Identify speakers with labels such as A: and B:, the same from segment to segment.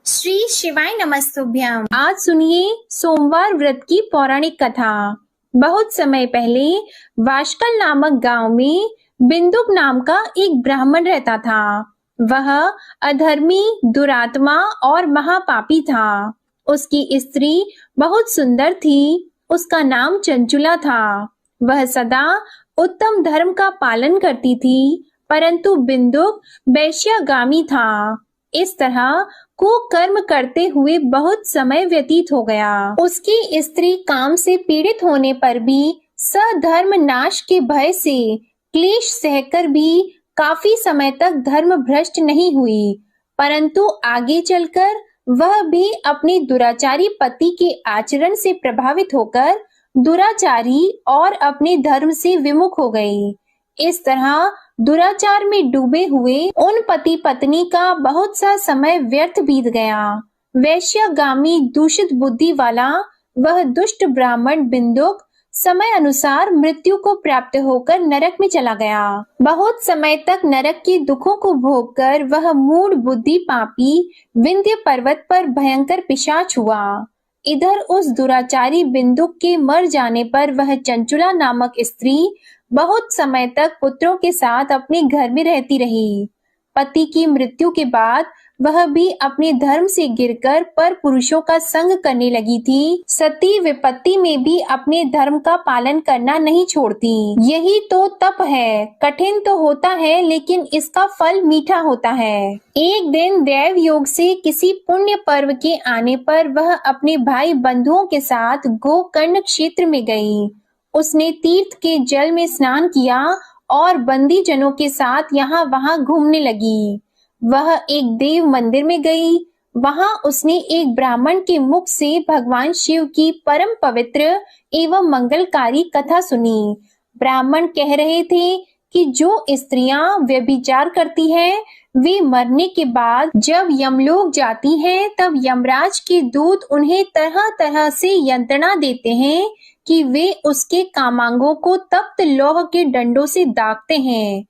A: श्री शिवाय नमस्तुभ्यम।
B: आज सुनिए सोमवार व्रत की पौराणिक कथा। बहुत समय पहले वाशकल नामक गांव में बिंदुक नाम का एक ब्राह्मण रहता था। वह अधर्मी, दुरात्मा और महापापी था। उसकी स्त्री बहुत सुंदर थी। उसका नाम चंचुला था। वह सदा उत्तम धर्म का पालन करती थी, परंतु बिंदुक वैश्यागामी था। इस तरह कुकर्म करते हुए बहुत समय व्यतीत हो गया। उसकी स्त्री काम से पीड़ित होने पर भी सधर्म नाश के भय से क्लेश सहकर भी काफी समय तक धर्म भ्रष्ट नहीं हुई, परंतु आगे चलकर वह भी अपने दुराचारी पति के आचरण से प्रभावित होकर दुराचारी और अपने धर्म से विमुख हो गई। इस तरह दुराचार में डूबे हुए उन पति पत्नी का बहुत सा समय व्यर्थ बीत गया। वैश्यागामी दूषित बुद्धि वाला वह दुष्ट ब्राह्मण बिंदुक समय अनुसार मृत्यु को प्राप्त होकर नरक में चला गया। बहुत समय तक नरक के दुखों को भोगकर वह मूढ़ बुद्धि पापी विंध्य पर्वत पर भयंकर पिशाच हुआ। इधर उस दुराचारी बिंदुक के मर जाने पर वह चंचुला नामक स्त्री बहुत समय तक पुत्रों के साथ अपने घर में रहती रही। पति की मृत्यु के बाद वह भी अपने धर्म से गिरकर पर पुरुषों का संग करने लगी थी। सती विपत्ति में भी अपने धर्म का पालन करना नहीं छोड़ती। यही तो तप है। कठिन तो होता है, लेकिन इसका फल मीठा होता है। एक दिन दैव योग से किसी पुण्य पर्व के आने पर वह अपने भाई बंधुओं के साथ गोकर्ण क्षेत्र में गई। उसने तीर्थ के जल में स्नान किया और बंदी जनों के साथ यहाँ वहाँ घूमने लगी। वह एक देव मंदिर में गई। वहाँ उसने एक ब्राह्मण के मुख से भगवान शिव की परम पवित्र एवं मंगलकारी कथा सुनी। ब्राह्मण कह रहे थे कि जो स्त्रियां व्यभिचार करती हैं, वे मरने के बाद जब यमलोक जाती हैं, तब यमराज के दूत उन्हें तरह तरह से यंत्रणा देते हैं कि वे उसके कामांगों को तप्त लौह के डंडों से दागते हैं।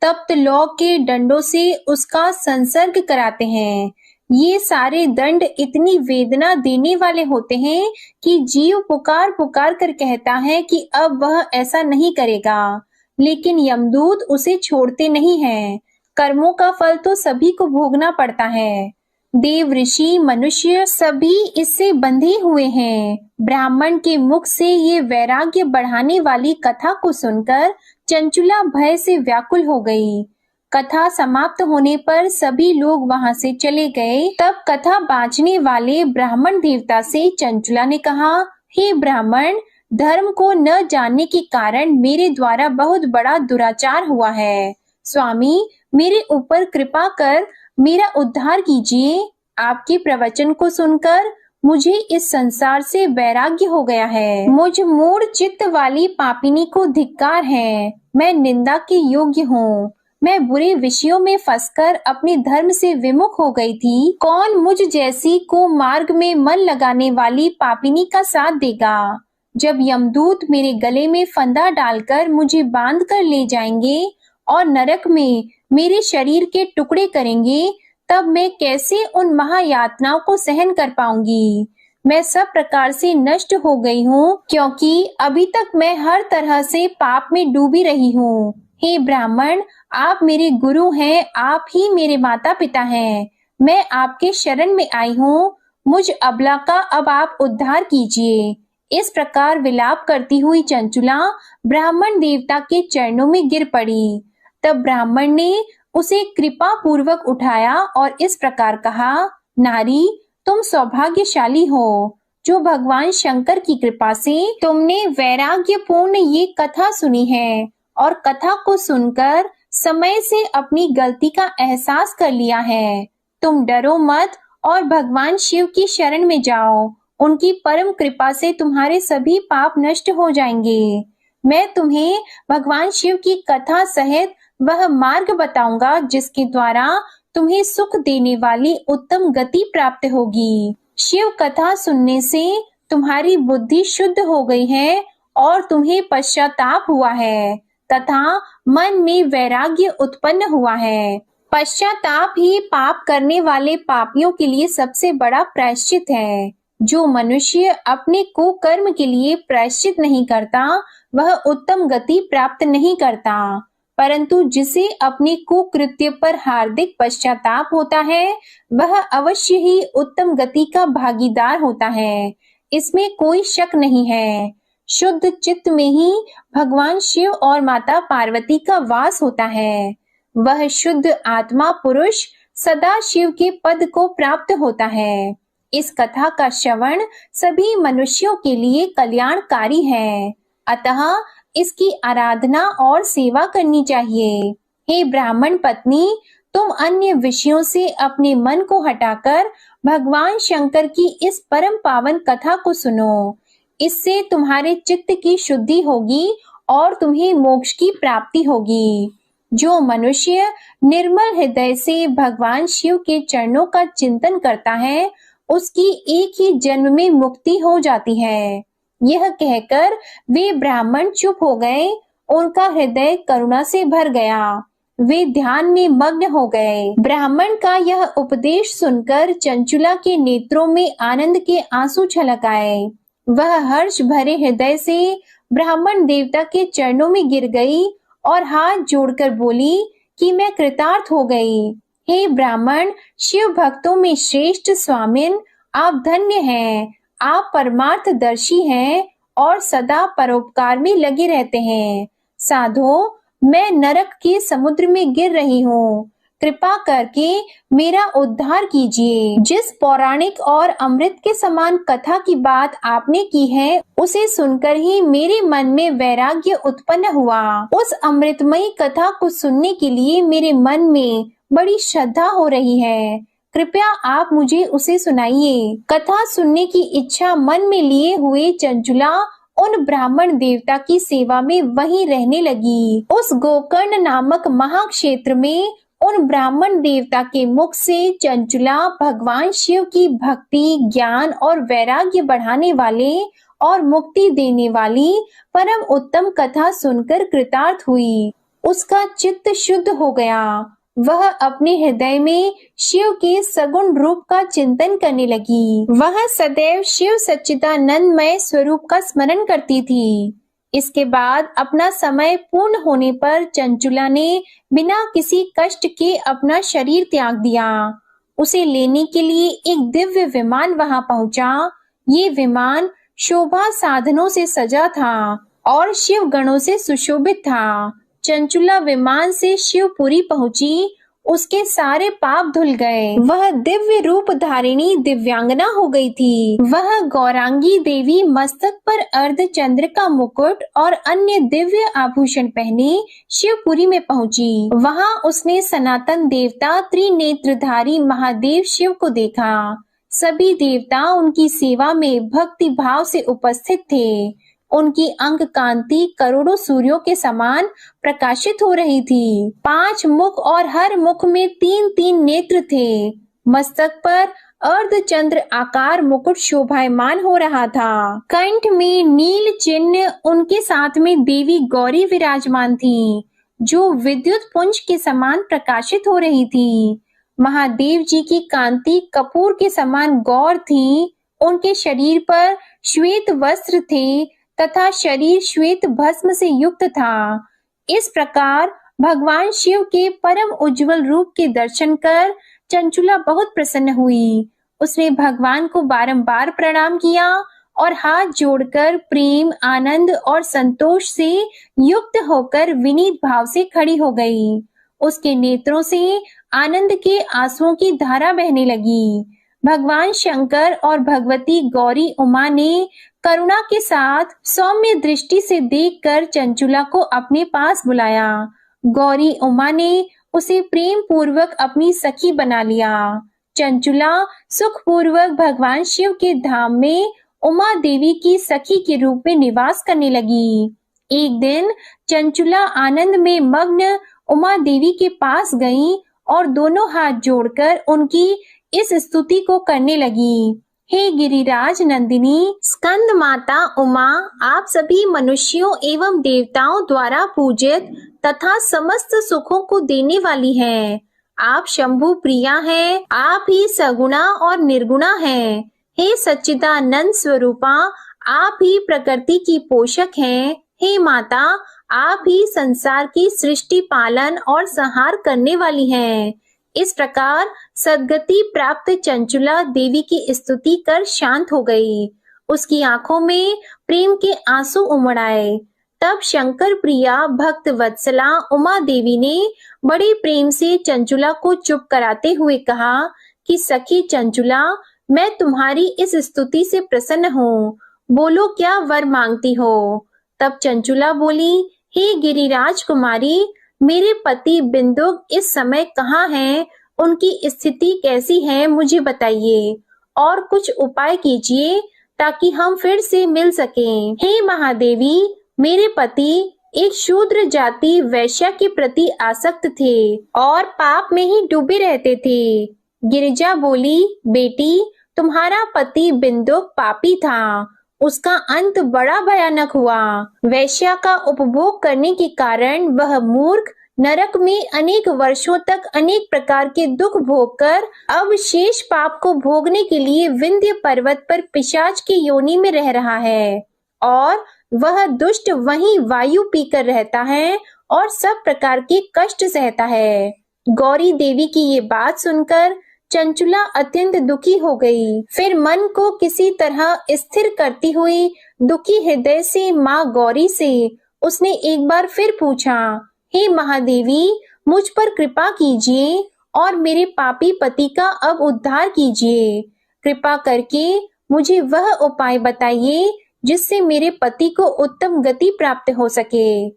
B: तप्त लौह के डंडों से उसका संसर्ग कराते हैं। ये सारे दंड इतनी वेदना देने वाले होते हैं कि जीव पुकार पुकार कर कहता है कि अब वह ऐसा नहीं करेगा, लेकिन यमदूत उसे छोड़ते नहीं हैं। कर्मों का फल तो सभी को भोगना पड़ता है। देव, ऋषि, मनुष्य सभी इससे बंधे हुए हैं। ब्राह्मण के मुख से ये वैराग्य बढ़ाने वाली कथा को सुनकर चंचुला भय से व्याकुल हो गई। कथा समाप्त होने पर सभी लोग वहां से चले गए। तब कथा बांचने वाले ब्राह्मण देवता से चंचुला ने कहा, हे ब्राह्मण, धर्म को न जानने के कारण मेरे द्वारा बहुत बड़ा दुराचार हुआ है। स्वामी, मेरे ऊपर कृपा कर मेरा उद्धार कीजिए। आपके प्रवचन को सुनकर मुझे इस संसार से वैराग्य हो गया है। मुझ मूढ़ चित्त वाली पापिनी को धिक्कार है। मैं निंदा के योग्य हूँ। मैं बुरे विषयों में फंसकर अपने धर्म से विमुख हो गई थी। कौन मुझ जैसी को मार्ग में मन लगाने वाली पापिनी का साथ देगा? जब यमदूत मेरे गले में फंदा डालकर मुझे बांध कर ले जाएंगे और नरक में मेरे शरीर के टुकड़े करेंगे, तब मैं कैसे उन महायातनाओं को सहन कर पाऊंगी? मैं सब प्रकार से नष्ट हो गई हूँ, क्योंकि अभी तक मैं हर तरह से पाप में डूबी रही हूँ। हे ब्राह्मण, आप मेरे गुरु हैं, आप ही मेरे माता पिता हैं। मैं आपके शरण में आई हूँ। मुझ अबला का अब आप उद्धार कीजिए। इस प्रकार विलाप करती हुई चंचुला ब्राह्मण देवता के चरणों में गिर पड़ी। तब ब्राह्मण ने उसे कृपा पूर्वक उठाया और इस प्रकार कहा, नारी, तुम सौभाग्यशाली हो, जो भगवान शंकर की कृपा से तुमने वैराग्यपूर्ण ये कथा सुनी है और कथा को सुनकर समय से अपनी गलती का एहसास कर लिया है। तुम डरो मत और भगवान शिव की शरण में जाओ। उनकी परम कृपा से तुम्हारे सभी पाप नष्ट हो जाएंगे। मैं तुम्हें भगवान शिव की कथा सहित वह मार्ग बताऊंगा जिसके द्वारा तुम्हें सुख देने वाली उत्तम गति प्राप्त होगी। शिव कथा सुनने से तुम्हारी बुद्धि शुद्ध हो गई है और तुम्हें पश्चाताप हुआ है तथा मन में वैराग्य उत्पन्न हुआ है। पश्चाताप ही पाप करने वाले पापियों के लिए सबसे बड़ा प्रायश्चित है। जो मनुष्य अपने कुकर्म के लिए प्रायश्चित नहीं करता, वह उत्तम गति प्राप्त नहीं करता, परंतु जिसे अपने कुकृत्य पर हार्दिक पश्चाताप होता है, वह अवश्य ही उत्तम गति का भागीदार होता है। इसमें कोई शक नहीं है। शुद्ध चित्त में ही भगवान शिव और माता पार्वती का वास होता है। वह शुद्ध आत्मा पुरुष सदा शिव के पद को प्राप्त होता है। इस कथा का श्रवण सभी मनुष्यों के लिए कल्याणकारी है, अतः इसकी आराधना और सेवा करनी चाहिए। हे ब्राह्मण पत्नी, तुम अन्य विषयों से अपने मन को हटाकर भगवान शंकर की इस परम पावन कथा को सुनो। इससे तुम्हारे चित्त की शुद्धि होगी और तुम्हें मोक्ष की प्राप्ति होगी। जो मनुष्य निर्मल हृदय से भगवान शिव के चरणों का चिंतन करता है, उसकी एक ही जन्म में मुक्ति हो जाती है। यह कहकर वे ब्राह्मण चुप हो गए। उनका हृदय करुणा से भर गया। वे ध्यान में मग्न हो गए। ब्राह्मण का यह उपदेश सुनकर चंचुला के नेत्रों में आनंद के आंसू छलक आए। वह हर्ष भरे हृदय से ब्राह्मण देवता के चरणों में गिर गई और हाथ जोड़कर बोली कि मैं कृतार्थ हो गई। हे ब्राह्मण, शिव भक्तों में श्रेष्ठ स्वामिन, आप धन्य हैं। आप परमार्थदर्शी हैं और सदा परोपकार में लगे रहते हैं। साधो, मैं नरक के समुद्र में गिर रही हूँ। कृपा करके मेरा उद्धार कीजिए। जिस पौराणिक और अमृत के समान कथा की बात आपने की है, उसे सुनकर ही मेरे मन में वैराग्य उत्पन्न हुआ। उस अमृतमयी कथा को सुनने के लिए मेरे मन में बड़ी श्रद्धा हो रही है। कृपया आप मुझे उसे सुनाइए। कथा सुनने की इच्छा मन में लिए हुए चंचुला उन ब्राह्मण देवता की सेवा में वहीं रहने लगी। उस गोकर्ण नामक महाक्षेत्र में उन ब्राह्मण देवता के मुख से चंचुला भगवान शिव की भक्ति, ज्ञान और वैराग्य बढ़ाने वाले और मुक्ति देने वाली परम उत्तम कथा सुनकर कृतार्थ हुई। उसका चित्त शुद्ध हो गया। वह अपने हृदय में शिव के सगुण रूप का चिंतन करने लगी। वह सदैव शिव सच्चिदानंदमय स्वरूप का स्मरण करती थी। इसके बाद अपना समय पूर्ण होने पर चंचुला ने बिना किसी कष्ट के अपना शरीर त्याग दिया। उसे लेने के लिए एक दिव्य विमान वहां पहुंचा। ये विमान शोभा साधनों से सजा था और शिव गणों से सुशोभित था। चंचुला विमान से शिवपुरी पहुंची। उसके सारे पाप धुल गए। वह दिव्य रूप धारिणी दिव्यांगना हो गई थी। वह गौरांगी देवी मस्तक पर अर्धचंद्र का मुकुट और अन्य दिव्य आभूषण पहने शिवपुरी में पहुंची। वहां उसने सनातन देवता त्रिनेत्रधारी महादेव शिव को देखा। सभी देवता उनकी सेवा में भक्ति भाव से उपस्थित थे। उनकी अंग कांति करोड़ों सूर्यों के समान प्रकाशित हो रही थी। 5 मुख और हर मुख में 3-3 नेत्र थे। मस्तक पर अर्धचंद्र आकार मुकुट शोभायमान हो रहा था। कंठ में नील चिन्ह, उनके साथ में देवी गौरी विराजमान थी, जो विद्युत पुंज के समान प्रकाशित हो रही थी। महादेव जी की कांति कपूर के समान गौर थी। उनके शरीर पर श्वेत वस्त्र थे तथा शरीर श्वेत भस्म से युक्त था। इस प्रकार भगवान शिव के परम उज्जवल रूप के दर्शन कर चंचुला बहुत प्रसन्न हुई। उसने भगवान को बारंबार प्रणाम किया और हाथ जोड़कर प्रेम, आनंद और संतोष से युक्त होकर विनीत भाव से खड़ी हो गई। उसके नेत्रों से आनंद के आंसुओं की धारा बहने लगी। भगवान शंकर और भगवती गौरी उमा ने करुणा के साथ सौम्य दृष्टि से देखकर चंचुला को अपने पास बुलाया। गौरी उमा ने उसे प्रेम पूर्वक अपनी सखी बना लिया। चंचुला सुख पूर्वक भगवान शिव के धाम में उमा देवी की सखी के रूप में निवास करने लगी। एक दिन चंचुला आनंद में मग्न उमा देवी के पास गई और दोनों हाथ जोड़कर उनकी इस स्तुति को करने लगी। हे गिरिराज नंदिनी, स्कंद माता उमा, आप सभी मनुष्यों एवं देवताओं द्वारा पूजित तथा समस्त सुखों को देने वाली हैं। आप शंभु प्रिया हैं, आप ही सगुणा और निर्गुणा हैं। हे सच्चिदानंद स्वरूपा, आप ही प्रकृति की पोषक हैं। हे माता, आप ही संसार की सृष्टि पालन और संहार करने वाली हैं। इस प्रकार सद्गति प्राप्त चंचुला देवी की स्तुति कर शांत हो गई। उसकी आंखों में प्रेम के आंसू उमड़ आए। तब शंकर प्रिया भक्त वत्सला उमा देवी ने बड़े प्रेम से चंचुला को चुप कराते हुए कहा कि सखी चंचुला, मैं तुम्हारी इस स्तुति से प्रसन्न हूँ। बोलो, क्या वर मांगती हो? तब चंचुला बोली, हे गिरिराज कुमारी, मेरे पति बिंदुक इस समय कहाँ हैं? उनकी स्थिति कैसी है, मुझे बताइए और कुछ उपाय कीजिए ताकि हम फिर से मिल सकें। हे महादेवी, मेरे पति एक शूद्र जाति वैश्या के प्रति आसक्त थे और पाप में ही डूबे रहते थे। गिरिजा बोली, बेटी, तुम्हारा पति बिंदुक पापी था। उसका अंत बड़ा भयानक हुआ। वैश्या का उपभोग करने के कारण वह मूर्ख नरक में अनेक वर्षों तक अनेक प्रकार के दुख भोगकर अब शेष पाप को भोगने के लिए विंध्य पर्वत पर पिशाच की योनि में रह रहा है और वह दुष्ट वहीं वायु पीकर रहता है और सब प्रकार के कष्ट सहता है। गौरी देवी की ये बात सुनकर चंचुला अत्यंत दुखी हो गई। फिर मन को किसी तरह स्थिर करती हुई दुखी हृदय से माँ गौरी से उसने एक बार फिर पूछा, हे महादेवी, मुझ पर कृपा कीजिए और मेरे पापी पति का अब उद्धार कीजिए। कृपा करके मुझे वह उपाय बताइए जिससे मेरे पति को उत्तम गति प्राप्त हो सके।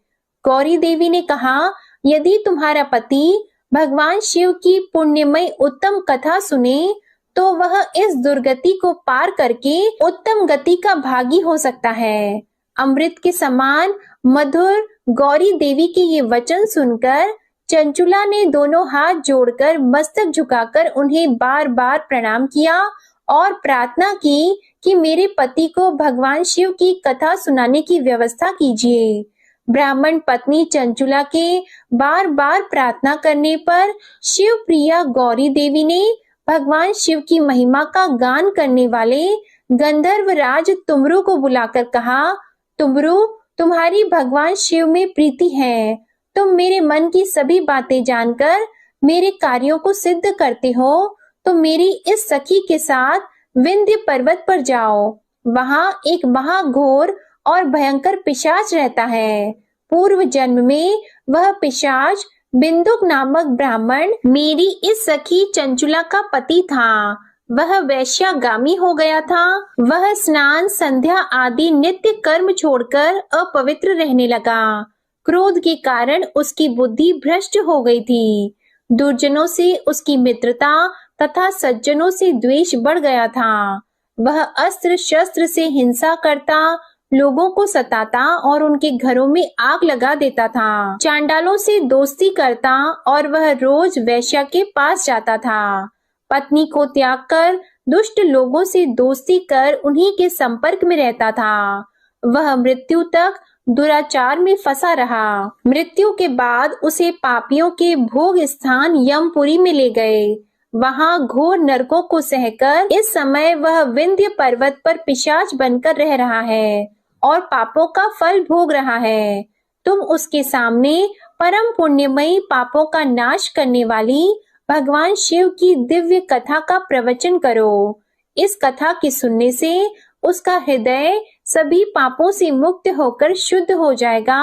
B: गौरी देवी ने कहा, यदि तुम्हारा पति भगवान शिव की पुण्यमय उत्तम कथा सुने तो वह इस दुर्गति को पार करके उत्तम गति का भागी हो सकता है। अमृत के समान मधुर गौरी देवी के ये वचन सुनकर चंचुला ने दोनों हाथ जोड़कर मस्तक झुकाकर उन्हें बार बार प्रणाम किया और प्रार्थना की कि मेरे पति को भगवान शिव की कथा सुनाने की व्यवस्था कीजिए। ब्राह्मण पत्नी चंचुला के बार बार प्रार्थना करने पर शिव प्रिया गौरी देवी ने भगवान शिव की महिमा का गान करने वाले गंधर्व राज तुमरू को बुलाकर कहा, तुमरू, तुम्हारी भगवान शिव में प्रीति है। तुम मेरे मन की सभी बातें जानकर मेरे कार्यों को सिद्ध करते हो तो मेरी इस सखी के साथ विंध्य पर्वत पर जाओ। वहां एक महाघोर और भयंकर पिशाच रहता है। पूर्व जन्म में वह पिशाच बिंदुक नामक ब्राह्मण मेरी इस सखी चंचुला का पति था। वह वैश्यागामी हो गया था। वह स्नान संध्या आदि नित्य कर्म छोड़कर अपवित्र रहने लगा। क्रोध के कारण उसकी बुद्धि भ्रष्ट हो गई थी। दुर्जनों से उसकी मित्रता तथा सज्जनों से द्वेष बढ़ गया था। वह अस्त्र शस्त्र से हिंसा करता, लोगों को सताता और उनके घरों में आग लगा देता था। चांडालों से दोस्ती करता और वह रोज वैश्या के पास जाता था। पत्नी को त्याग कर दुष्ट लोगों से दोस्ती कर उन्हीं के संपर्क में रहता था। वह मृत्यु तक दुराचार में फंसा रहा। मृत्यु के बाद उसे पापियों के भोग स्थान यमपुरी में ले गए। वहां घोर नरकों को सहकर इस समय वह विंध्य पर्वत पर पिशाच बनकर रह रहा है और पापों का फल भोग रहा है। तुम उसके सामने परम पुण्यमयी पापों का नाश करने वाली भगवान शिव की दिव्य कथा का प्रवचन करो। इस कथा के सुनने से उसका हृदय सभी पापों से मुक्त होकर शुद्ध हो जाएगा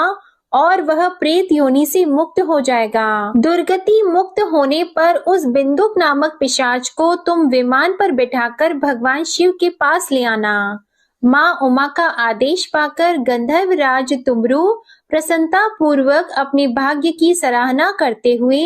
B: और वह प्रेत योनि से मुक्त हो जाएगा। दुर्गति मुक्त होने पर उस बिंदुक नामक पिशाच को तुम विमान पर बिठाकर भगवान शिव के पास ले आना। माँ उमा का आदेश पाकर गंधर्व राज तुमरू प्रसन्नता पूर्वक अपने भाग्य की सराहना करते हुए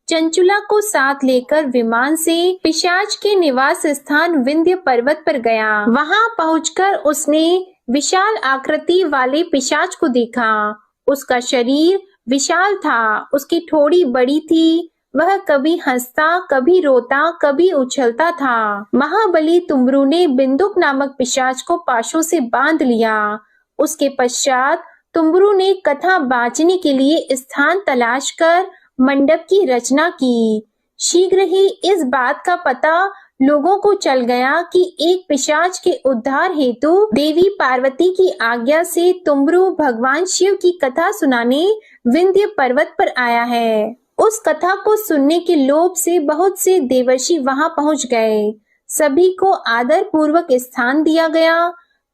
B: चंचुला को साथ लेकर विमान से पिशाच के निवास स्थान विंध्य पर्वत पर गया। वहां पहुंचकर उसने विशाल आकृति वाले पिशाच को देखा। उसका शरीर विशाल था, उसकी ठोड़ी बड़ी थी। वह कभी हंसता, कभी रोता, कभी उछलता था। महाबली तुमरू ने बिंदुक नामक पिशाच को पाशों से बांध लिया। उसके पश्चात तुमरू ने कथा बांचने के लिए स्थान तलाश कर मंडप की रचना की। शीघ्र ही इस बात का पता लोगों को चल गया कि एक पिशाच के उद्धार हेतु देवी पार्वती की आज्ञा से तुमरू भगवान शिव की कथा सुनाने विंध्य पर्वत पर आया है। उस कथा को सुनने के लोभ से बहुत से देवर्षि वहां पहुंच गए। सभी को आदर पूर्वक स्थान दिया गया।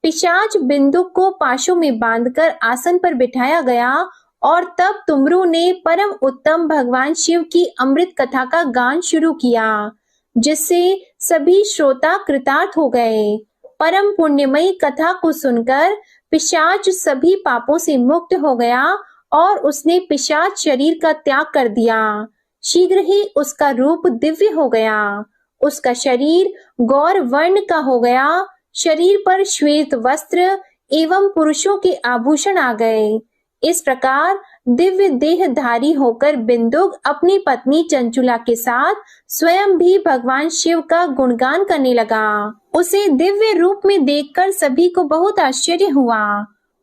B: पिशाच बिंदुक को पाशों में बांधकर आसन पर बिठाया गया और तब तुमरू ने परम उत्तम भगवान शिव की अमृत कथा का गान शुरू किया, जिससे सभी श्रोता कृतार्थ हो गए। परम पुण्यमयी कथा को सुनकर पिशाच सभी पापों से मुक्त हो गया और उसने पिशाच शरीर का त्याग कर दिया। शीघ्र ही उसका रूप दिव्य हो गया। उसका शरीर गौर वर्ण का हो गया। शरीर पर श्वेत वस्त्र एवं पुरुषों के आभूषण आ गए। इस प्रकार दिव्य देहधारी होकर बिंदुक अपनी पत्नी चंचुला के साथ स्वयं भी भगवान शिव का गुणगान करने लगा। उसे दिव्य रूप में देखकर सभी को बहुत आश्चर्य हुआ।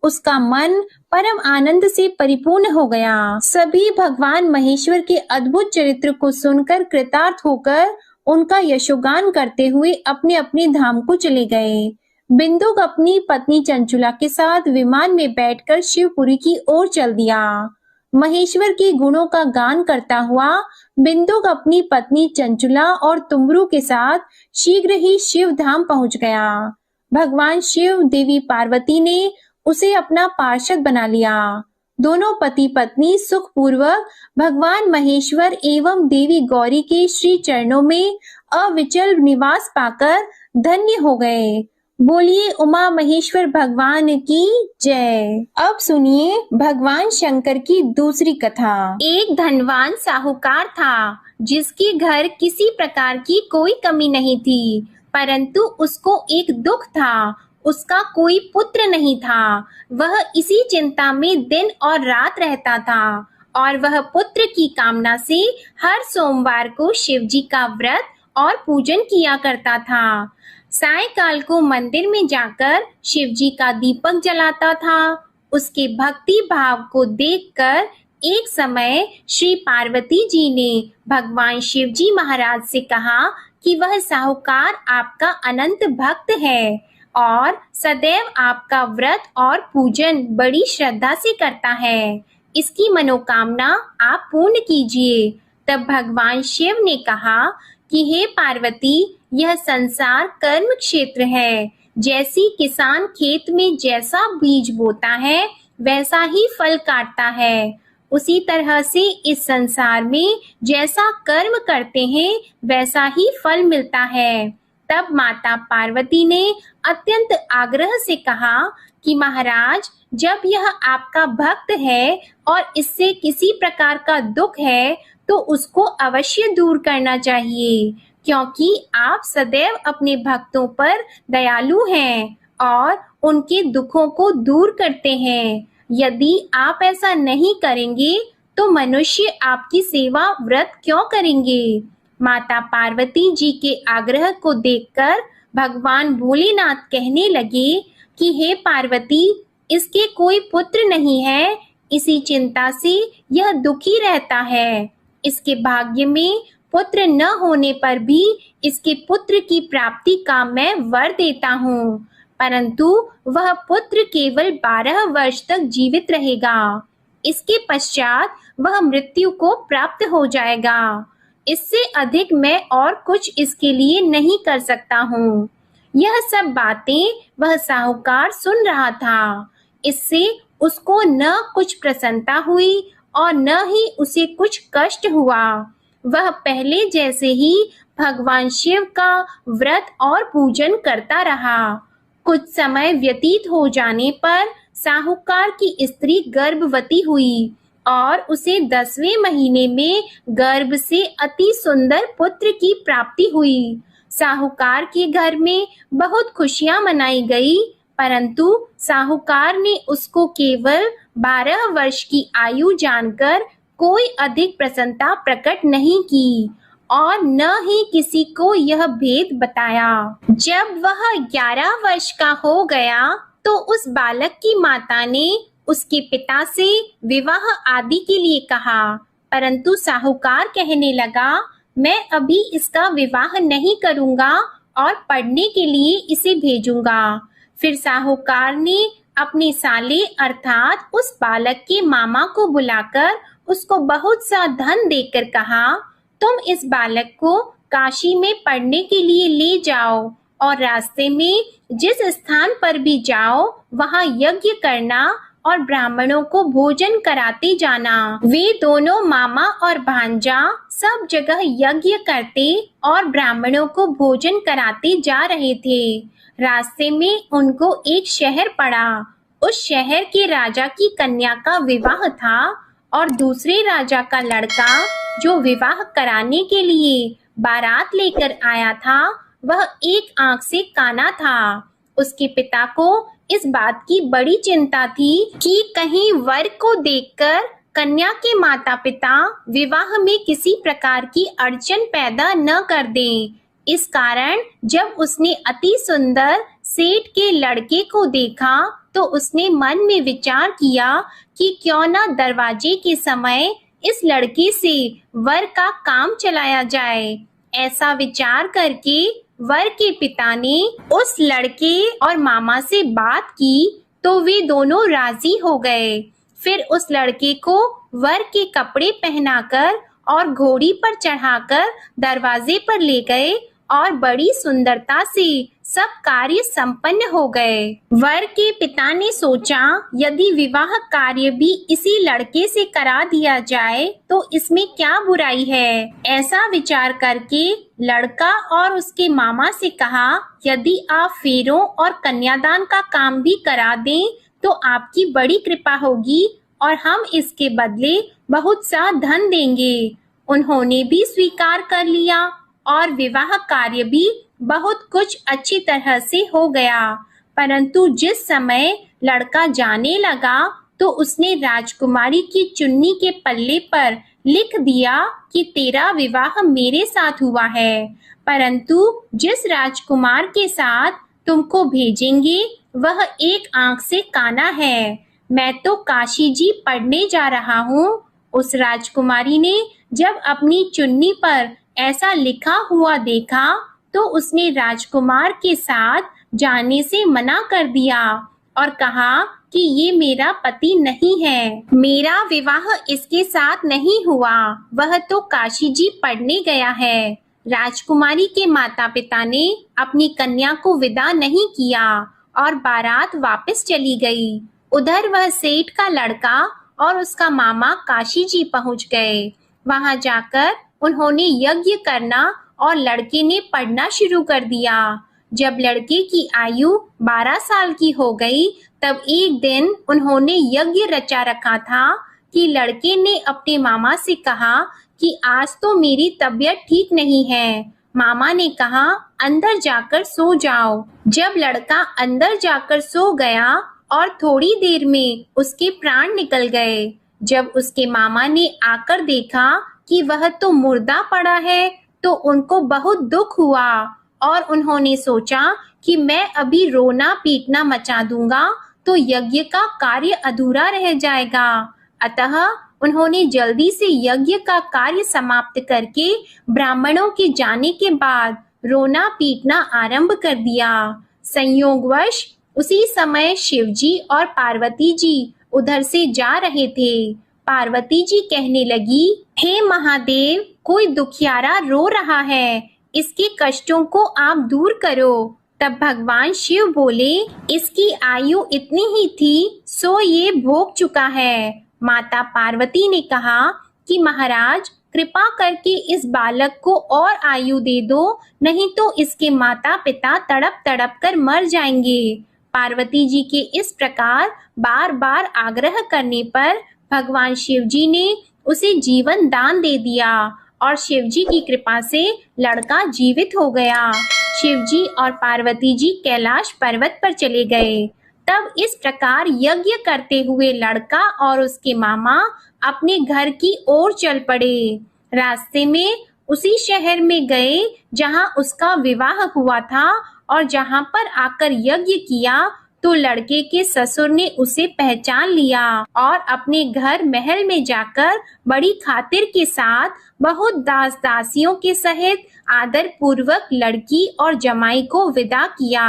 B: उसका मन परम आनंद से परिपूर्ण हो गया। सभी भगवान महेश्वर के अद्भुत चरित्र को सुनकर कृतार्थ होकर उनका यशोगान करते हुए अपने अपने धाम को चले गए। बिंदुक अपनी पत्नी चंचुला के साथ विमान में बैठकर शिवपुरी की ओर चल दिया। महेश्वर के गुणों का गान करता हुआ बिंदुक अपनी पत्नी चंचुला और तुमरू के साथ शीघ्र ही शिव धाम पहुंच गया। भगवान शिव देवी पार्वती ने उसे अपना पार्षद बना लिया। दोनों पति पत्नी सुखपूर्वक भगवान महेश्वर एवं देवी गौरी के श्री चरणों में अविचल निवास पाकर धन्य हो गए। बोलिए उमा महेश्वर भगवान की जय। अब सुनिए भगवान शंकर की दूसरी कथा।
A: एक धनवान साहूकार था, जिसके घर किसी प्रकार की कोई कमी नहीं थी, परंतु उसको एक दुख था। उसका कोई पुत्र नहीं था। वह इसी चिंता में दिन और रात रहता था और वह पुत्र की कामना से हर सोमवार को शिवजी का व्रत और पूजन किया करता था। सायंकाल को मंदिर में जाकर शिवजी का दीपक जलाता था। उसके भक्ति भाव को देखकर एक समय श्री पार्वती जी ने भगवान शिवजी महाराज से कहा कि वह साहूकार आपका अनंत भक्त है और सदैव आपका व्रत और पूजन बड़ी श्रद्धा से करता है। इसकी मनोकामना आप पूर्ण कीजिए। तब भगवान शिव ने कहा कि हे पार्वती, यह संसार कर्म क्षेत्र है। जैसी किसान खेत में जैसा बीज बोता है वैसा ही फल काटता है, उसी तरह से इस संसार में जैसा कर्म करते हैं वैसा ही फल मिलता है। तब माता पार्वती ने अत्यंत आग्रह से कहा कि महाराज, जब यह आपका भक्त है और इससे किसी प्रकार का दुख है तो उसको अवश्य दूर करना चाहिए, क्योंकि आप सदैव अपने भक्तों पर दयालु हैं और उनके दुखों को दूर करते हैं। यदि आप ऐसा नहीं करेंगे तो मनुष्य आपकी सेवा व्रत क्यों करेंगे? माता पार्वती जी के आग्रह को देखकर भगवान भोलेनाथ कहने लगे कि हे पार्वती, इसके कोई पुत्र नहीं है, इसी चिंता से यह दुखी रहता है। इसके भाग्य में पुत्र न होने पर भी इसके पुत्र की प्राप्ति का मैं वर देता हूँ, परंतु वह पुत्र केवल 12 वर्ष तक जीवित रहेगा। इसके पश्चात वह मृत्यु को प्राप्त हो जाएगा। इससे अधिक मैं और कुछ इसके लिए नहीं कर सकता हूँ। यह सब बातें वह साहूकार सुन रहा था। इससे उसको न कुछ प्रसन्नता हुई और न ही उसे कुछ कष्ट हुआ। वह पहले जैसे ही भगवान शिव का व्रत और पूजन करता रहा। कुछ समय व्यतीत हो जाने पर साहूकार की स्त्री गर्भवती हुई और उसे 10वें महीने में गर्भ से अति सुंदर पुत्र की प्राप्ति हुई। साहूकार के घर में बहुत खुशियां मनाई गई, परंतु साहूकार ने उसको केवल 12 वर्ष की आयु जानकर कोई अधिक प्रसन्नता प्रकट नहीं की और न ही किसी को यह भेद बताया। जब वह 11 वर्ष का हो गया तो उस बालक की माता ने उसके पिता से विवाह आदि के लिए कहा, परंतु साहूकार कहने लगा, मैं अभी इसका विवाह नहीं करूंगा और पढ़ने के लिए इसे भेजूंगा। फिर साहूकार ने अपने साले अर्थात उस बालक के मामा को बुलाकर उसको बहुत सा धन देकर कहा, तुम इस बालक को काशी में पढ़ने के लिए ले जाओ और रास्ते में जिस स्थान पर भी जाओ वहां यज्ञ करना और ब्राह्मणों को भोजन कराते जाना। वे दोनों मामा और भांजा सब जगह यज्ञ करते और ब्राह्मणों को भोजन कराते जा रहे थे। रास्ते में उनको एक शहर पड़ा। उस शहर के राजा की कन्या का विवाह था और दूसरे राजा का लड़का जो विवाह कराने के लिए बारात लेकर आया था, वह एक आंख से काना था। उसके पिता को इस बात की बड़ी चिंता थी कि कहीं वर को देखकर कन्या के माता पिता विवाह में किसी प्रकार की अड़चन पैदा न कर दें। इस कारण जब उसने अति सुंदर सेठ के लड़के को देखा तो उसने मन में विचार किया कि क्यों न दरवाजे के समय इस लड़के से वर का काम चलाया जाए। ऐसा विचार करके वर के पिता ने उस लड़के और मामा से बात की तो वे दोनों राजी हो गए। फिर उस लड़के को वर के कपड़े पहनाकर और घोड़ी पर चढ़ाकर दरवाजे पर ले गए और बड़ी सुंदरता से सब कार्य संपन्न हो गए। वर के पिता ने सोचा यदि विवाह कार्य भी इसी लड़के से करा दिया जाए तो इसमें क्या बुराई है। ऐसा विचार करके लड़का और उसके मामा से कहा, यदि आप फेरों और कन्यादान का काम भी करा दें तो आपकी बड़ी कृपा होगी और हम इसके बदले बहुत सा धन देंगे। उन्होंने भी स्वीकार कर लिया और विवाह कार्य भी बहुत कुछ अच्छी तरह से हो गया। परंतु जिस समय लड़का जाने लगा तो उसने राजकुमारी की चुन्नी के पल्ले पर लिख दिया कि तेरा विवाह मेरे साथ हुआ है, परंतु जिस राजकुमार के साथ तुमको भेजेंगे वह एक आंख से काना है। मैं तो काशी जी पढ़ने जा रहा हूँ। उस राजकुमारी ने जब अपनी चुन्नी पर ऐसा लिखा हुआ देखा तो उसने राजकुमार के साथ जाने से मना कर दिया और कहा कि ये मेरा पति नहीं है, मेरा विवाह इसके साथ नहीं हुआ, वह तो काशी जी पढ़ने गया है। राजकुमारी के माता पिता ने अपनी कन्या को विदा नहीं किया और बारात वापस चली गई। उधर वह सेठ का लड़का और उसका मामा काशी जी पहुंच गए। वहां जाकर उन्होंने यज्ञ करना और लड़के ने पढ़ना शुरू कर दिया। जब लड़के की आयु 12 साल की हो गई तब एक दिन उन्होंने यज्ञ रचा रखा था कि लड़के ने अपने मामा से कहा कि आज तो मेरी तबीयत ठीक नहीं है। मामा ने कहा अंदर जाकर सो जाओ। जब लड़का अंदर जाकर सो गया और थोड़ी देर में उसके प्राण निकल गए। जब उसके मामा ने आकर देखा कि वह तो मुर्दा पड़ा है तो उनको बहुत दुख हुआ और उन्होंने सोचा कि मैं अभी रोना पीटना मचा दूंगा तो यज्ञ का कार्य अधूरा रह जाएगा। अतः उन्होंने जल्दी से यज्ञ का कार्य समाप्त करके ब्राह्मणों के जाने के बाद रोना पीटना आरंभ कर दिया। संयोगवश उसी समय शिवजी और पार्वती जी उधर से जा रहे थे। पार्वती जी कहने लगी, हे महादेव, कोई दुखियारा रो रहा है, इसके कष्टों को आप दूर करो। तब भगवान शिव बोले, इसकी आयु इतनी ही थी सो ये भोग चुका है। माता पार्वती ने कहा कि महाराज कृपा करके इस बालक को और आयु दे दो, नहीं तो इसके माता पिता तड़प तड़प कर मर जाएंगे। पार्वती जी के इस प्रकार बार बार आग्रह करने पर भगवान शिव जी ने उसे जीवन दान दे दिया और शिव जी की कृपा से लड़का जीवित हो गया। शिव जी और पार्वती जी कैलाश पर्वत पर चले गए। तब इस प्रकार यज्ञ करते हुए लड़का और उसके मामा अपने घर की ओर चल पड़े। रास्ते में उसी शहर में गए जहां उसका विवाह हुआ था और जहां पर आकर यज्ञ किया तो लड़के के ससुर ने उसे पहचान लिया और अपने घर महल में जाकर बड़ी खातिर के साथ बहुत दास दासियों के सहित आदर पूर्वक लड़की और जमाई को विदा किया।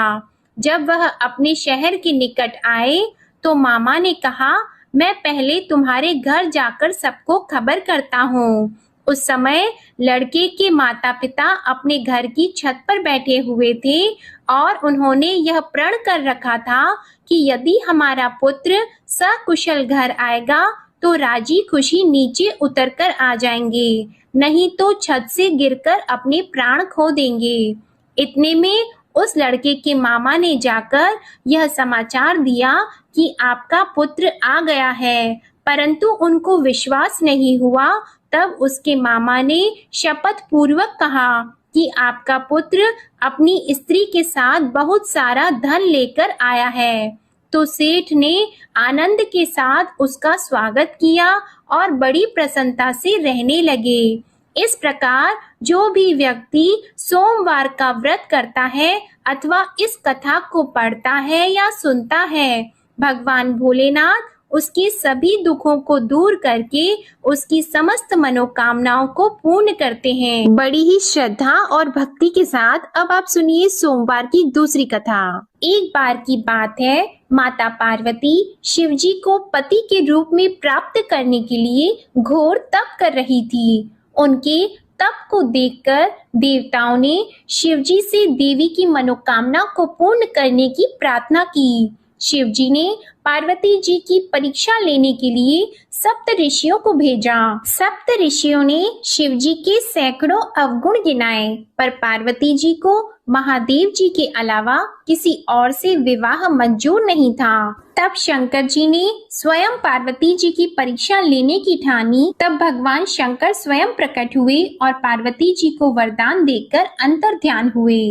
A: जब वह अपने शहर के निकट आए तो मामा ने कहा, मैं पहले तुम्हारे घर जाकर सबको खबर करता हूँ। उस समय लड़के के माता पिता अपने घर की छत पर बैठे हुए थे और उन्होंने यह प्रण कर रखा था कि यदि हमारा पुत्र सकुशल घर आएगा तो राजी खुशी नीचे उतरकर आ जाएंगे, नहीं तो छत से गिरकर अपने प्राण खो देंगे। इतने में उस लड़के के मामा ने जाकर यह समाचार दिया कि आपका पुत्र आ गया है, परंतु उनको विश्वास नहीं हुआ। तब उसके मामा ने शपथ पूर्वक कहा कि आपका पुत्र अपनी स्त्री के साथ बहुत सारा धन लेकर आया है। तो सेठ ने आनंद के साथ उसका स्वागत किया और बड़ी प्रसन्नता से रहने लगे। इस प्रकार जो भी व्यक्ति सोमवार का व्रत करता है अथवा इस कथा को पढ़ता है या सुनता है, भगवान भोलेनाथ उसके सभी दुखों को दूर करके उसकी समस्त मनोकामनाओं को पूर्ण करते हैं।
B: बड़ी ही श्रद्धा और भक्ति के साथ अब आप सुनिए सोमवार की दूसरी कथा।
A: एक बार की बात है, माता पार्वती शिवजी को पति के रूप में प्राप्त करने के लिए घोर तप कर रही थी। उनके तप को देखकर देवताओं ने शिवजी से देवी की मनोकामना को पूर्ण करने की प्रार्थना की। शिवजी ने पार्वती जी की परीक्षा लेने के लिए सप्त ऋषियों को भेजा। सप्त ऋषियों ने शिवजी के सैकड़ों अवगुण गिनाए, पर पार्वती जी को महादेव जी के अलावा किसी और से विवाह मंजूर नहीं था। तब शंकर जी ने स्वयं पार्वती जी की परीक्षा लेने की ठानी। तब भगवान शंकर स्वयं प्रकट हुए और पार्वती जी को वरदान देकर अंतर ध्यान हुए।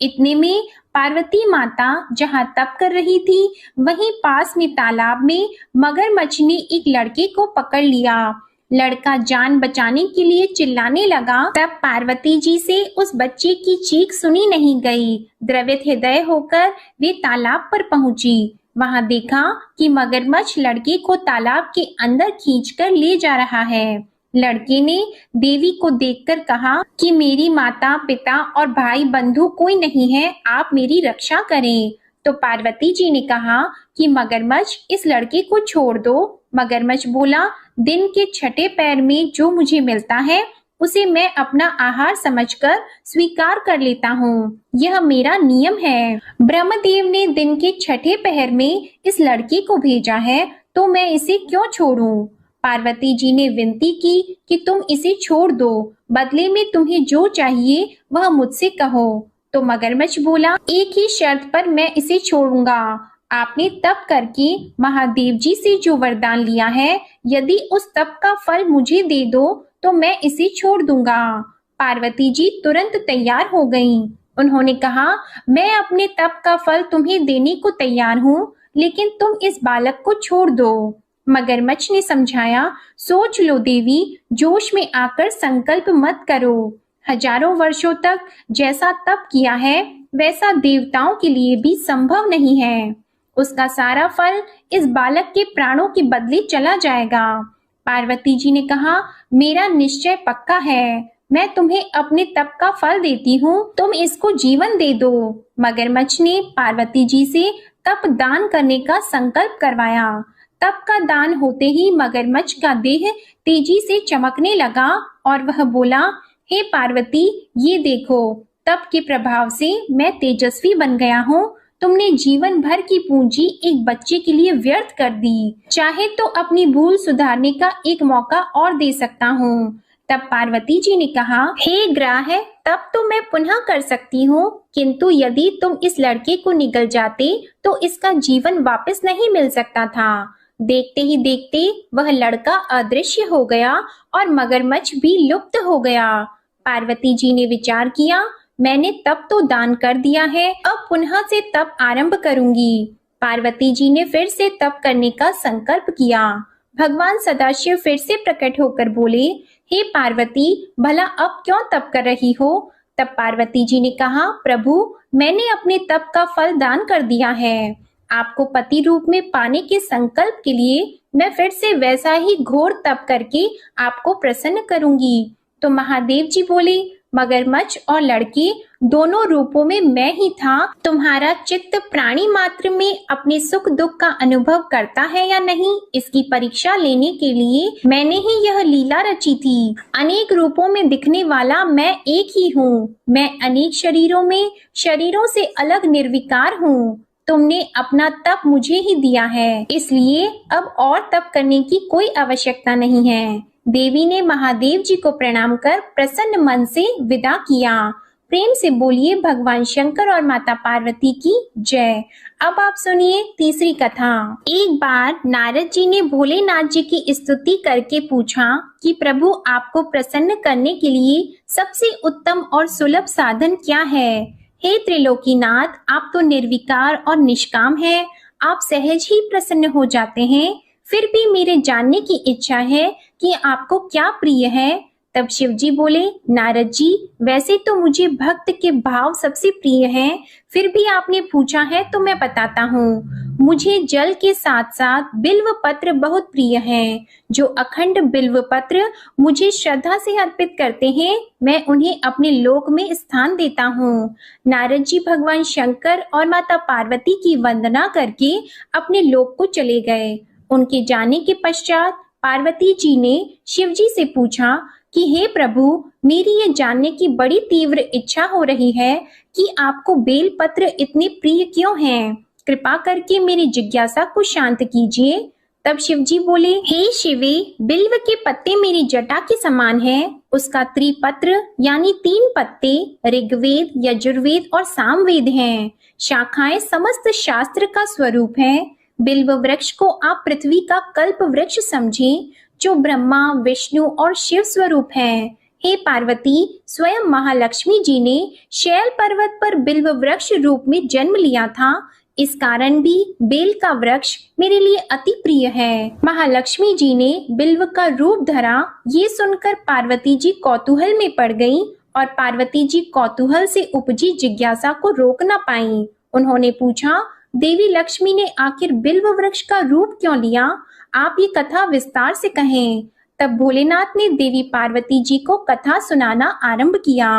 A: इतने में पार्वती माता जहाँ तप कर रही थी, वहीं पास में तालाब में मगरमच्छ ने एक लड़के को पकड़ लिया। लड़का जान बचाने के लिए चिल्लाने लगा। तब पार्वती जी से उस बच्चे की चीख सुनी नहीं गई। द्रवित हृदय होकर वे तालाब पर पहुंची। वहां देखा कि मगरमच्छ लड़के को तालाब के अंदर खींचकर ले जा रहा है। लड़के ने देवी को देखकर कहा कि मेरी माता पिता और भाई बंधु कोई नहीं है, आप मेरी रक्षा करें। तो पार्वती जी ने कहा कि मगरमच्छ इस लड़के को छोड़ दो। मगरमच्छ बोला, दिन के छठे पैर में जो मुझे मिलता है उसे मैं अपना आहार समझकर स्वीकार कर लेता हूँ, यह मेरा नियम है। ब्रह्मदेव ने दिन के छठे पहर में इस लड़के को भेजा है, तो मैं इसे क्यों छोड़ूं? पार्वती जी ने विनती की कि तुम इसे छोड़ दो, बदले में तुम्हें जो चाहिए वह मुझसे कहो। तो मगरमच्छ बोला, एक ही शर्त पर मैं इसे छोड़ूंगा। आपने तप करके महादेव जी से जो वरदान लिया है, यदि उस तप का फल मुझे दे दो तो मैं इसे छोड़ दूंगा। पार्वती जी तुरंत तैयार हो गईं। उन्होंने कहा, मैं अपने तप का फल तुम्हें देने को तैयार हूँ, लेकिन तुम इस बालक को छोड़ दो। मगरमच्छ ने समझाया, सोच लो देवी, जोश में आकर संकल्प मत करो। हजारों वर्षों तक जैसा तप किया है वैसा देवताओं के लिए भी संभव नहीं है। उसका सारा फल इस बालक के प्राणों के बदले चला जाएगा। पार्वती जी ने कहा, मेरा निश्चय पक्का है, मैं तुम्हें अपने तप का फल देती हूँ, तुम इसको जीवन दे दो। मगरमच्छ ने पार्वती जी से तप दान करने का संकल्प करवाया। तप का दान होते ही मगरमच्छ का देह तेजी से चमकने लगा और वह बोला, हे पार्वती, ये देखो, तप के प्रभाव से मैं तेजस्वी बन गया हूँ। तुमने जीवन भर की पूंजी एक बच्चे के लिए व्यर्थ कर दी। चाहे तो अपनी भूल सुधारने का एक मौका और दे सकता हूँ। तब पार्वती जी ने कहा, हे ग्राह, तब तो मैं पुनः कर सकती हूँ, किंतु यदि तुम इस लड़के को निगल जाते तो इसका जीवन वापस नहीं मिल सकता था। देखते ही देखते वह लड़का अदृश्य हो गया और मगरमच्छ भी लुप्त हो गया। पार्वती जी ने विचार किया, मैंने तप तो दान कर दिया है, अब पुनः से तप आरंभ करूंगी। पार्वती जी ने फिर से तप करने का संकल्प किया। भगवान सदाशिव फिर से प्रकट होकर बोले, हे पार्वती, भला अब क्यों तप कर रही हो? तब पार्वती जी ने कहा, प्रभु, मैंने अपने तप का फल दान कर दिया है। आपको पति रूप में पाने के संकल्प के लिए मैं फिर से वैसा ही घोर तप करके आपको प्रसन्न करूंगी। तो महादेव जी बोले, मगरमच्छ और लड़के दोनों रूपों में मैं ही था। तुम्हारा चित्त प्राणी मात्र में अपने सुख दुख का अनुभव करता है या नहीं, इसकी परीक्षा लेने के लिए मैंने ही यह लीला रची थी। अनेक रूपों में दिखने वाला मैं एक ही हूँ। मैं अनेक शरीरों से अलग निर्विकार हूँ। तुमने अपना तप मुझे ही दिया है, इसलिए अब और तप करने की कोई आवश्यकता नहीं है। देवी ने महादेव जी को प्रणाम कर प्रसन्न मन से विदा किया। प्रेम से बोलिए भगवान शंकर और माता पार्वती की जय। अब आप सुनिए तीसरी कथा। एक बार नारद जी ने भोलेनाथ जी की स्तुति करके पूछा कि प्रभु, आपको प्रसन्न करने के लिए सबसे उत्तम और सुलभ साधन क्या है? हे त्रिलोकीनाथ, आप तो निर्विकार और निष्काम हैं। आप सहज ही प्रसन्न हो जाते हैं। फिर भी मेरे जानने की इच्छा है कि आपको क्या प्रिय है। तब शिव जी बोले, नारद जी, वैसे तो मुझे भक्त के भाव सबसे प्रिय हैं, फिर भी आपने पूछा है तो मैं बताता हूँ। मुझे जल के साथ साथ बिल्व पत्र बहुत प्रिय हैं। जो अखंड बिल्व पत्र मुझे श्रद्धा से अर्पित करते हैं, मैं उन्हें अपने लोक में स्थान देता हूँ। नारद जी भगवान शंकर और माता पार्वती की वंदना करके अपने लोक को चले गए। उनके जाने के पश्चात पार्वती जी ने शिव जी से पूछा कि हे प्रभु, मेरी ये जानने की बड़ी तीव्र इच्छा हो रही है कि आपको बेल पत्र इतने प्रिय क्यों हैं? कृपा करके मेरी जिज्ञासा को शांत कीजिए। तब शिव जी बोले, हे शिवे, बिल्व के पत्ते मेरी जटा के समान हैं। उसका त्रिपत्र यानी 3 पत्ते ऋग्वेद, यजुर्वेद और सामवेद हैं। शाखाएं समस्त शास्त्र का स्वरूप है। बिल्व वृक्ष को आप पृथ्वी का कल्प वृक्ष समझें, जो ब्रह्मा, विष्णु और शिव स्वरूप है। हे पार्वती, स्वयं महालक्ष्मी जी ने शैल पर्वत पर बिल्व वृक्ष रूप में जन्म लिया था। इस कारण भी बेल का वृक्ष मेरे लिए अति प्रिय है। महालक्ष्मी जी ने बिल्व का रूप धरा। ये सुनकर पार्वती जी कौतूहल में पड़ गईं और पार्वती जी कौतूहल से उपजी जिज्ञासा को रोक न पाईं। उन्होंने पूछा, देवी लक्ष्मी ने आखिर बिल्व वृक्ष का रूप क्यों लिया? आप ये कथा विस्तार से कहें। तब भोलेनाथ ने देवी पार्वती जी को कथा सुनाना आरंभ किया।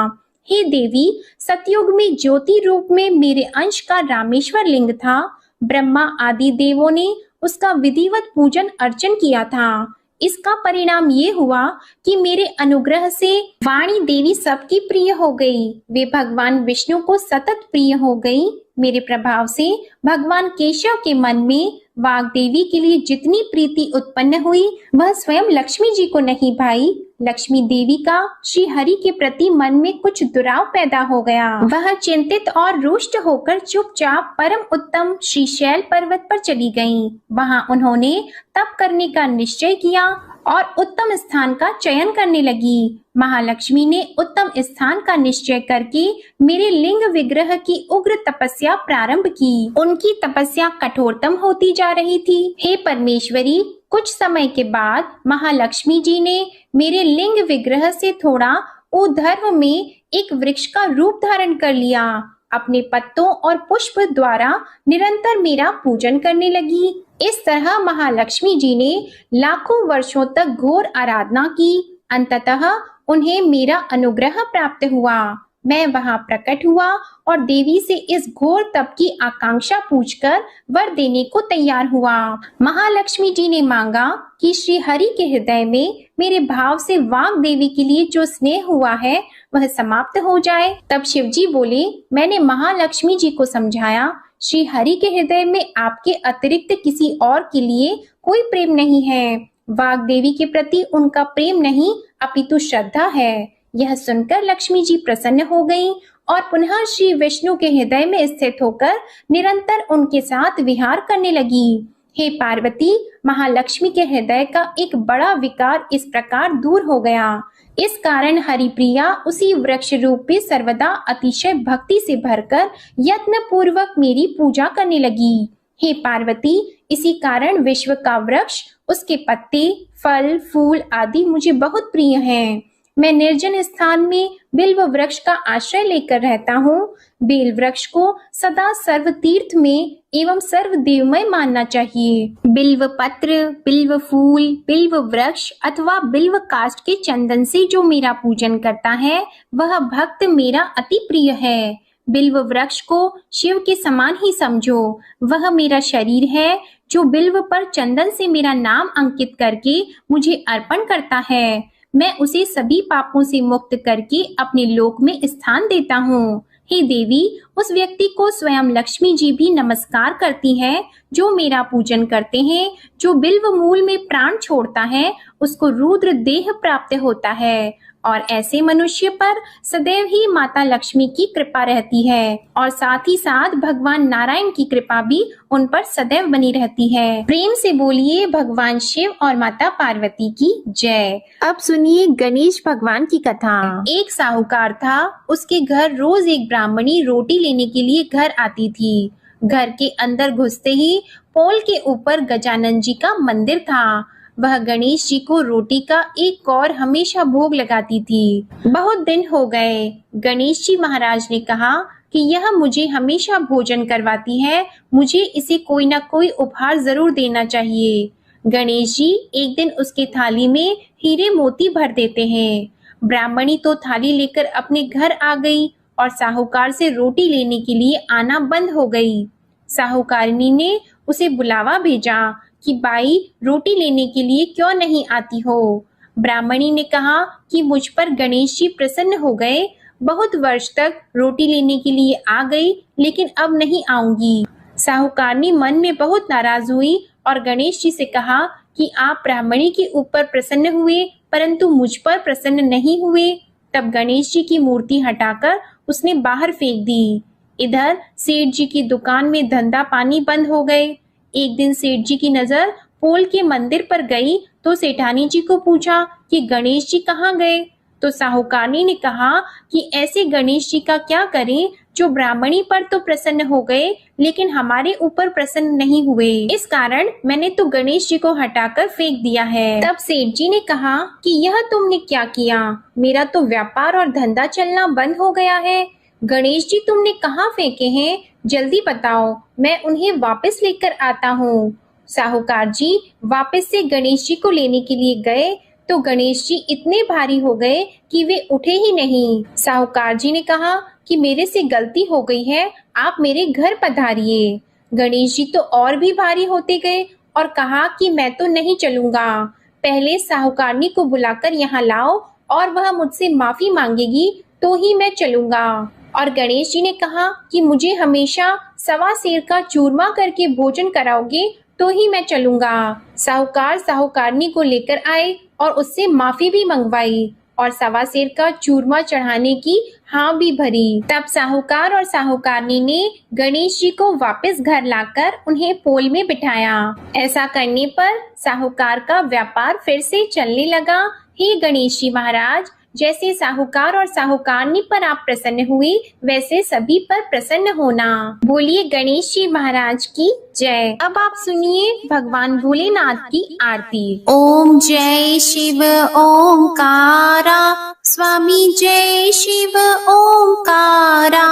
A: हे देवी, सतयुग में ज्योति रूप में मेरे अंश का रामेश्वर लिंग था। ब्रह्मा आदि देवों ने उसका विधिवत पूजन अर्चन किया था। इसका परिणाम ये हुआ कि मेरे अनुग्रह से वाणी देवी सबकी प्रिय हो गई। वे भगवान विष्णु को सतत प्रिय हो गई। मेरे प्रभाव से भगवान केशव के मन में वाग देवी के लिए जितनी प्रीति उत्पन्न हुई, वह स्वयं लक्ष्मी जी को नहीं भाई। लक्ष्मी देवी का श्री हरि के प्रति मन में कुछ दुराव पैदा हो गया। वह चिंतित और रुष्ट होकर चुपचाप परम उत्तम श्री शैल पर्वत पर चली गईं। वहां उन्होंने तप करने का निश्चय किया और उत्तम स्थान का चयन करने लगी। महालक्ष्मी ने उत्तम स्थान का निश्चय करके मेरे लिंग विग्रह की उग्र तपस्या प्रारंभ की। उनकी तपस्या कठोरतम होती जा रही थी। हे परमेश्वरी, कुछ समय के बाद महालक्ष्मी जी ने मेरे लिंग विग्रह से थोड़ा ऊर्ध्व में एक वृक्ष का रूप धारण कर लिया। अपने पत्तों और पुष्प द्वारा निरंतर मेरा पूजन करने लगी। इस तरह महालक्ष्मी जी ने लाखों वर्षों तक घोर आराधना की। अंततः उन्हें मेरा अनुग्रह प्राप्त हुआ। मैं वहां प्रकट हुआ और देवी से इस घोर तप की आकांक्षा पूछकर वर देने को तैयार हुआ। महालक्ष्मी जी ने मांगा कि श्री हरि के हृदय में मेरे भाव से वाग देवी के लिए जो स्नेह हुआ है वह समाप्त हो जाए। तब शिव जी बोले, मैंने महालक्ष्मी जी को समझाया, श्री हरि के हृदय में आपके अतिरिक्त किसी और के लिए कोई प्रेम नहीं है। वाग देवी के प्रति उनका प्रेम नहीं अपितु श्रद्धा है। यह सुनकर लक्ष्मी जी प्रसन्न हो गईं और पुनः श्री विष्णु के हृदय में स्थित होकर निरंतर उनके साथ विहार करने लगी। हे पार्वती, महालक्ष्मी के हृदय का एक बड़ा विकार इस प्रकार दूर हो गया। इस कारण हरिप्रिया उसी वृक्ष रूप में सर्वदा अतिशय भक्ति से भरकर यत्न पूर्वक मेरी पूजा करने लगी। हे पार्वती, इसी कारण विश्व का वृक्ष, उसके पत्ते, फल, फूल आदि मुझे बहुत प्रिय हैं।
B: मैं निर्जन स्थान में बिल्व वृक्ष का आश्रय लेकर रहता हूँ। बेल वृक्ष को सदा सर्व तीर्थ में एवं सर्व देवमय मानना चाहिए।
A: बिल्व पत्र, बिल्व फूल, बिल्व वृक्ष अथवा बिल्व काष्ठ के चंदन से जो मेरा पूजन करता है वह भक्त मेरा अति प्रिय है। बिल्व वृक्ष को शिव के समान ही समझो। वह मेरा शरीर है जो बिल्व पर चंदन से मेरा नाम अंकित करके मुझे अर्पण करता है। मैं उसे सभी पापों से मुक्त करके अपने लोक में स्थान देता हूँ। हे देवी, उस व्यक्ति को स्वयं लक्ष्मी जी भी नमस्कार करती है जो मेरा पूजन करते हैं। जो बिल्व मूल में प्राण छोड़ता है उसको रुद्र देह प्राप्त होता है और ऐसे मनुष्य पर सदैव ही माता लक्ष्मी की कृपा रहती है और साथ ही साथ भगवान नारायण की कृपा भी उन पर सदैव बनी रहती है। प्रेम से बोलिए भगवान शिव और माता पार्वती की जय।
B: अब सुनिए गणेश भगवान की कथा।
A: एक साहूकार था, उसके घर रोज एक ब्राह्मणी रोटी लेने के लिए घर आती थी। घर के अंदर घुसते ही पोल के ऊपर गजानन जी का मंदिर था। वह गणेश जी को रोटी का एक कौर हमेशा भोग लगाती थी। बहुत दिन हो गए। गणेश जी महाराज ने कहा कि यह मुझे हमेशा भोजन करवाती है, मुझे इसे कोई ना कोई उपहार जरूर देना चाहिए। गणेश जी एक दिन उसके थाली में हीरे मोती भर देते हैं। ब्राह्मणी तो थाली लेकर अपने घर आ गई और साहूकार से रोटी लेने के लिए आना बंद हो गई। साहूकारिनी ने उसे बुलावा भेजा कि बाई, रोटी लेने के लिए क्यों नहीं आती हो। ब्राह्मणी ने कहा कि मुझ पर गणेश जी प्रसन्न हो गए, बहुत वर्ष तक रोटी लेने के लिए आ गई लेकिन अब नहीं आऊंगी। साहूकारनी मन में बहुत नाराज हुई और गणेश जी से कहा कि आप ब्राह्मणी के ऊपर प्रसन्न हुए परंतु मुझ पर प्रसन्न नहीं हुए। तब गणेश जी की मूर्ति हटाकर उसने बाहर फेंक दी। इधर सेठ जी की दुकान में धंधा पानी बंद हो गए। एक दिन सेठ जी की नजर पोल के मंदिर पर गई तो सेठानी जी को पूछा कि गणेश जी कहाँ गए। तो साहूकारनी ने कहा कि ऐसे गणेश जी का क्या करें जो ब्राह्मणी पर तो प्रसन्न हो गए लेकिन हमारे ऊपर प्रसन्न नहीं हुए। इस कारण मैंने तो गणेश जी को हटाकर फेंक दिया है। तब सेठ जी ने कहा कि यह तुमने क्या किया, मेरा तो व्यापार और धंधा चलना बंद हो गया है। गणेश जी तुमने कहाँ फेंके हैं, जल्दी बताओ, मैं उन्हें वापस लेकर आता हूँ। साहूकार जी वापस से गणेश जी को लेने के लिए गए तो गणेश जी इतने भारी हो गए कि वे उठे ही नहीं। साहूकार जी ने कहा कि मेरे से गलती हो गई है, आप मेरे घर पधारिए। गणेश जी तो और भी भारी होते गए और कहा कि मैं तो नहीं चलूंगा, पहले साहूकारनी को बुलाकर यहाँ लाओ और वह मुझसे माफी मांगेगी तो ही मैं चलूंगा। और गणेश जी ने कहा कि मुझे हमेशा सवा सेर का चूरमा करके भोजन कराओगे तो ही मैं चलूंगा। साहूकार साहूकारनी को लेकर आए और उससे माफी भी मंगवाई और सवा सेर का चूरमा चढ़ाने की हाँ भी भरी। तब साहूकार और साहूकारनी ने गणेश जी को वापस घर लाकर उन्हें पोल में बिठाया। ऐसा करने पर साहूकार का व्यापार फिर से चलने लगा। हे गणेश जी महाराज, जैसे साहूकार और साहूकारनी पर आप प्रसन्न हुई वैसे सभी पर प्रसन्न होना। बोलिए गणेश जी महाराज की जय। अब आप सुनिए भगवान भोलेनाथ की आरती।
B: ओम जय शिव ओंकारा, स्वामी जय शिव ओंकारा।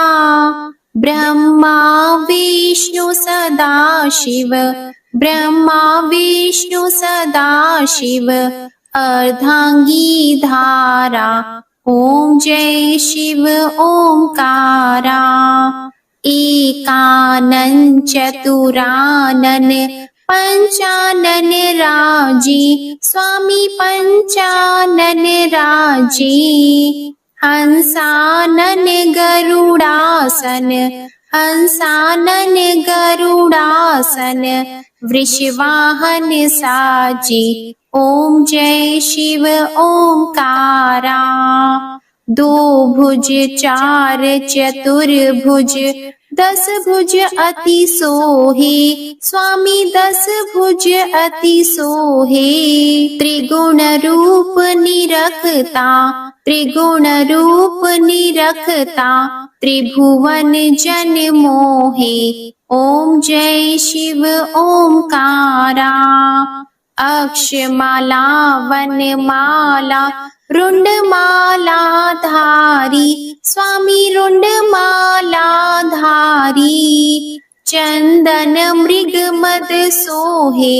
B: ब्रह्मा विष्णु सदा शिव, ब्रह्मा विष्णु सदा शिव, अर्धांगी धारा। ओम जय शिव ओंकारा। एकानन चतुरानन पंचानन राजी, स्वामी पंचानन राजी। हंसानन गरुड़ासन, हंसानन गरुड़ासन, वृषवाहन साजी। ओम जय शिव ओंकारा। दो भुज चार चतुर्भुज, दस भुज अति सोहे, स्वामी दस भुज अति सोहे। त्रिगुण रूप निरखता, त्रिगुण रूप निरखता, त्रिभुवन जन मोहे। ओम जय शिव ओंकारा। अक्षमाला वनमाला
A: रुंडमालाधारी स्वामी रुंडमालाधारी चंदन मृग मद सोहे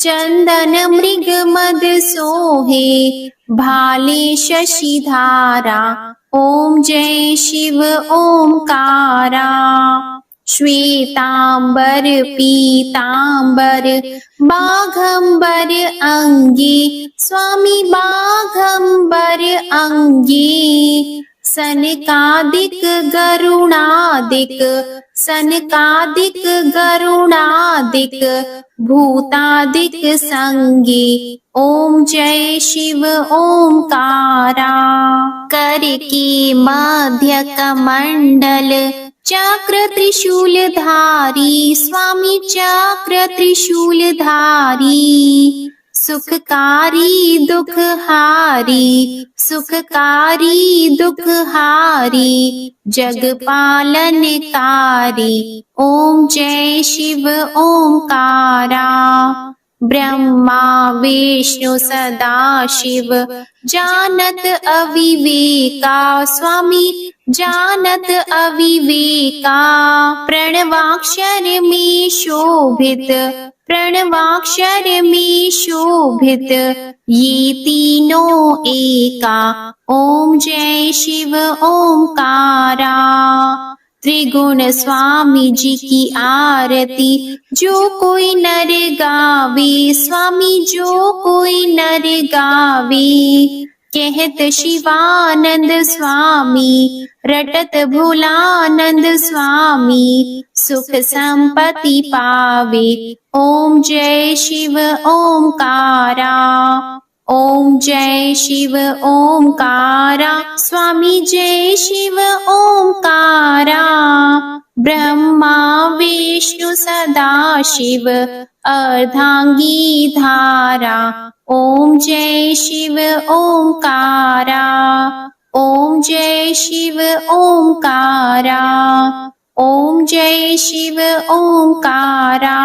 A: चंदन मृग मद सोहे भाले शशिधारा ओम जय शिव ओंकारा श्वेतांबर पीतांबर बाघंबर अंगी स्वामी बाघंबर अंगी सनकादिक गरुणादिक सनकादिक गरुणादिक भूतादिक संगी ओम जय शिव ओंकारा कर की मध्य कमंडल चक्र त्रिशूलधारी स्वामी चक्र त्रिशूलधारी सुखकारी दुखहारी सुखकारी दुखहारी जगपालनकारी ओम जय शिव ओंकारा ब्रह्मा विष्णु सदा शिव जानत अविवेका स्वामी जानत अविवेका प्रणवाक्षर में शोभित प्रणवाक्षर में शोभित ये तीनों एका ओम जय शिव ओंकारा त्रिगुण स्वामी जी की आरती जो कोई नर गावे स्वामी जो कोई नर गावे कहत शिवानंद स्वामी रटत भोलानंद स्वामी सुख संपत्ति पावे ओम जय शिव ओंकारा ओम जय शिव ओंकारा स्वामी जय शिव ओंकारा ब्रह्मा विष्णु सदा शिव अर्धांगी धारा ओम जय शिव ओंकारा ओम जय शिव ओंकारा ओम जय शिव ओंकारा।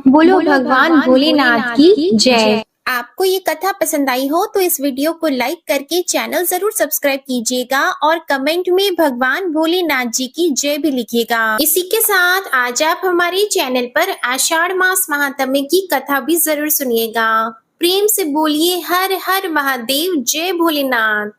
B: बोलो भगवान भोलेनाथ की जय।
A: आपको ये कथा पसंद आई हो तो इस वीडियो को लाइक करके चैनल जरूर सब्सक्राइब कीजिएगा और कमेंट में भगवान भोलेनाथ जी की जय भी लिखिएगा। इसी के साथ आज आप हमारे चैनल पर आषाढ़ मास महात्म्य की कथा भी जरूर सुनिएगा। प्रेम से बोलिए हर हर महादेव, जय भोलेनाथ।